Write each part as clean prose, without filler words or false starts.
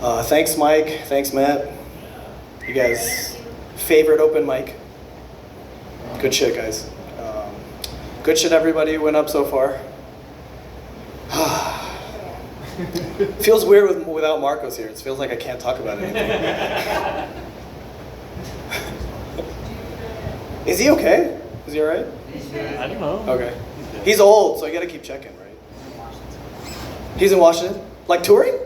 Thanks, Mike. Thanks, Matt. You guys' favorite open mic. Good shit, guys. Good shit, everybody went up so far. Feels weird without Marcos here. It feels like I can't talk about anything. Is he okay? Is he all right? I don't know. Okay. He's old, so I gotta keep checking, right? He's in Washington? Like touring?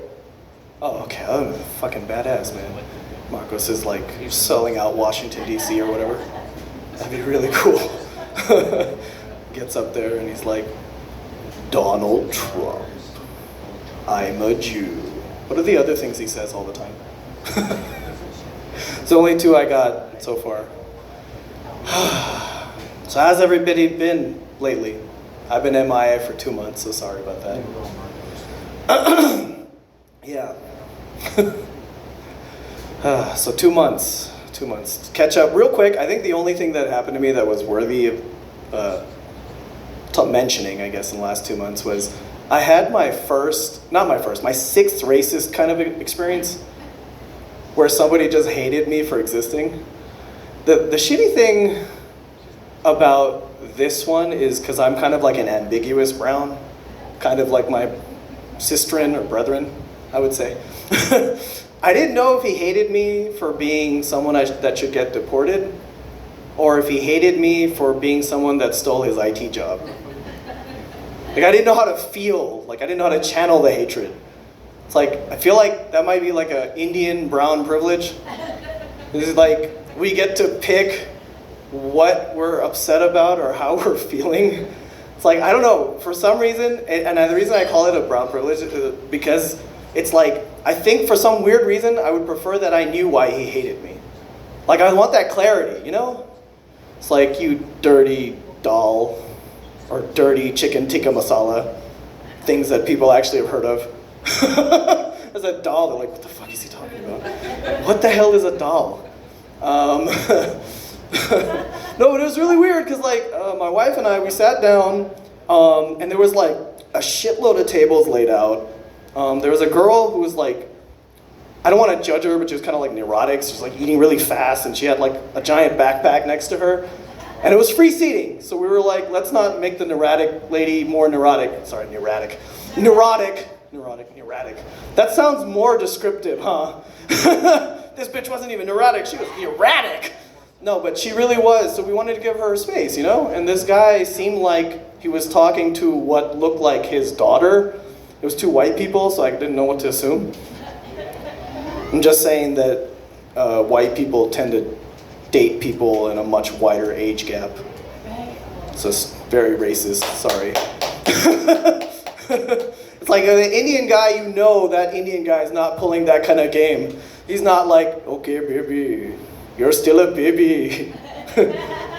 Oh, okay. I'm fucking badass, man. Marcos is like selling out Washington, D.C. or whatever. That'd be really cool. Gets up there and he's like, Donald Trump, I'm a Jew. What are the other things he says all the time? It's the only two I got so far. So how's everybody been lately? I've been MIA for 2 months, so sorry about that. Yeah. So 2 months. Catch up real quick. I think the only thing that happened to me that was worthy of mentioning, I guess, in the last 2 months was I had my sixth racist kind of experience where somebody just hated me for existing. The shitty thing about this one is because I'm kind of like an ambiguous brown, kind of like my sistren or brethren, I would say. I didn't know if he hated me for being someone that should get deported, or if he hated me for being someone that stole his IT job. Like, I didn't know how to feel, like I didn't know how to channel the hatred. It's like, I feel like that might be like an Indian brown privilege. This is like, we get to pick what we're upset about or how we're feeling. It's like, I don't know, for some reason, and the reason I call it a brown privilege is because it's like, I think for some weird reason, I would prefer that I knew why he hated me. Like, I want that clarity, you know? It's like, you dirty doll, or dirty chicken tikka masala, things that people actually have heard of. As a doll, they're like, what the fuck is he talking about? What the hell is a doll? No, but it was really weird because like my wife and I, we sat down and there was like a shitload of tables laid out. There was a girl who was like, I don't want to judge her, but she was kind of like neurotic. She was like eating really fast and she had like a giant backpack next to her. And it was free seating. So we were like, let's not make the neurotic lady more neurotic. Sorry, neurotic. Neurotic. That sounds more descriptive, huh? This bitch wasn't even neurotic, she was erratic. No, but she really was, so we wanted to give her space, you know? And this guy seemed like he was talking to what looked like his daughter. It was two white people, so I didn't know what to assume. I'm just saying that white people tend to date people in a much wider age gap. So it's very racist, sorry. It's like an Indian guy, you know that Indian guy is not pulling that kind of game. He's not like, okay, baby, you're still a baby.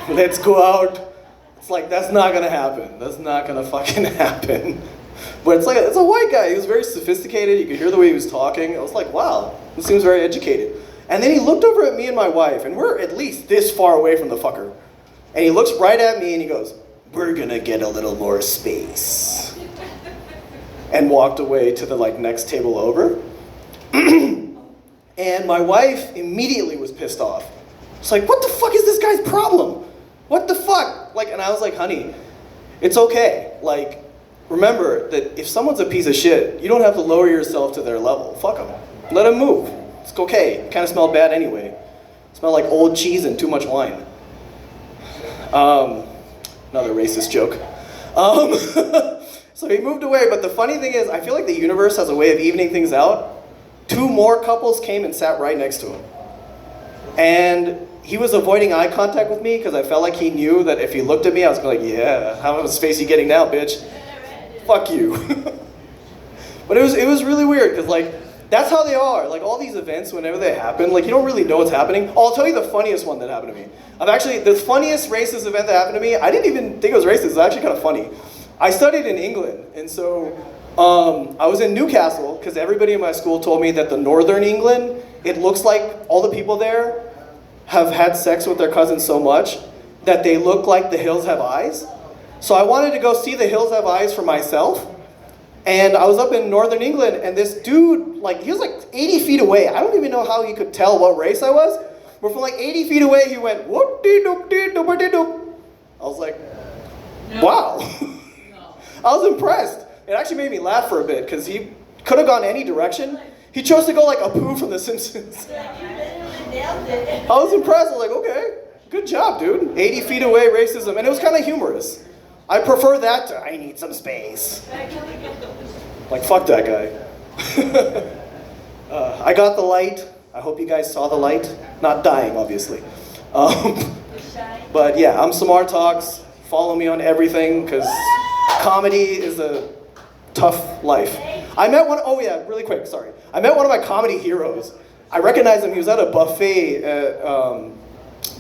Let's go out. It's like, that's not gonna happen. That's not gonna fucking happen. But it's like, it's a white guy. He was very sophisticated. You could hear the way he was talking. I was like, wow, he seems very educated. And then he looked over at me and my wife, and we're at least this far away from the fucker. And he looks right at me and he goes, we're gonna get a little more space. And walked away to the like next table over. And my wife immediately was pissed off. It's like, what the fuck is this guy's problem? What the fuck? Like, and I was like, honey, it's okay. Like, remember that if someone's a piece of shit, you don't have to lower yourself to their level. Fuck them. Let them move. It's okay. It kind of smelled bad anyway. It smelled like old cheese and too much wine. Another racist joke. So he moved away, but the funny thing is, I feel like the universe has a way of evening things out. 2 more couples came and sat right next to him. And he was avoiding eye contact with me because I felt like he knew that if he looked at me, I was like, yeah, how much space are you getting now, bitch? Fuck you. But it was really weird because like, that's how they are. Like all these events, whenever they happen, like you don't really know what's happening. Oh, I'll tell you the funniest one that happened to me. The funniest racist event that happened to me, I didn't even think it was racist. It was actually kind of funny. I studied in England, and so I was in Newcastle because everybody in my school told me that the northern England, it looks like all the people there have had sex with their cousins so much that they look like the hills have eyes. So I wanted to go see the hills have eyes for myself. And I was up in Northern England, and this dude, like, he was like 80 feet away. I don't even know how he could tell what race I was, but from like 80 feet away, he went, whoop-dee-doop-dee-doop-dee-doop. I was like, wow. I was impressed. It actually made me laugh for a bit, because he could have gone any direction. He chose to go like Apu from The Simpsons. I was impressed. I was like, okay, good job, dude. 80 feet away, racism. And it was kind of humorous. I prefer that to, I need some space. Like, fuck that guy. I got the light. I hope you guys saw the light. Not dying, obviously. But yeah, I'm Samar Talks. Follow me on everything, because comedy is a tough life. I met one, oh yeah, really quick, sorry. I met one of my comedy heroes. I recognized him, he was at a buffet at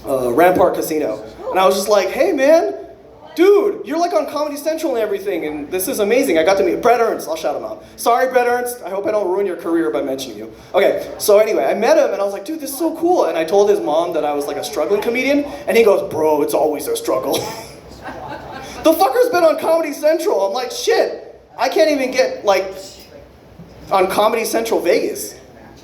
Rampart Casino. And I was just like, hey man, dude, you're like on Comedy Central and everything, and this is amazing. I got to meet Brett Ernst. I'll shout him out. Sorry, Brett Ernst. I hope I don't ruin your career by mentioning you. Okay, so anyway, I met him, and I was like, dude, this is so cool. And I told his mom that I was like a struggling comedian, and he goes, bro, it's always a struggle. The fucker's been on Comedy Central. I'm like, shit, I can't even get like on Comedy Central Vegas.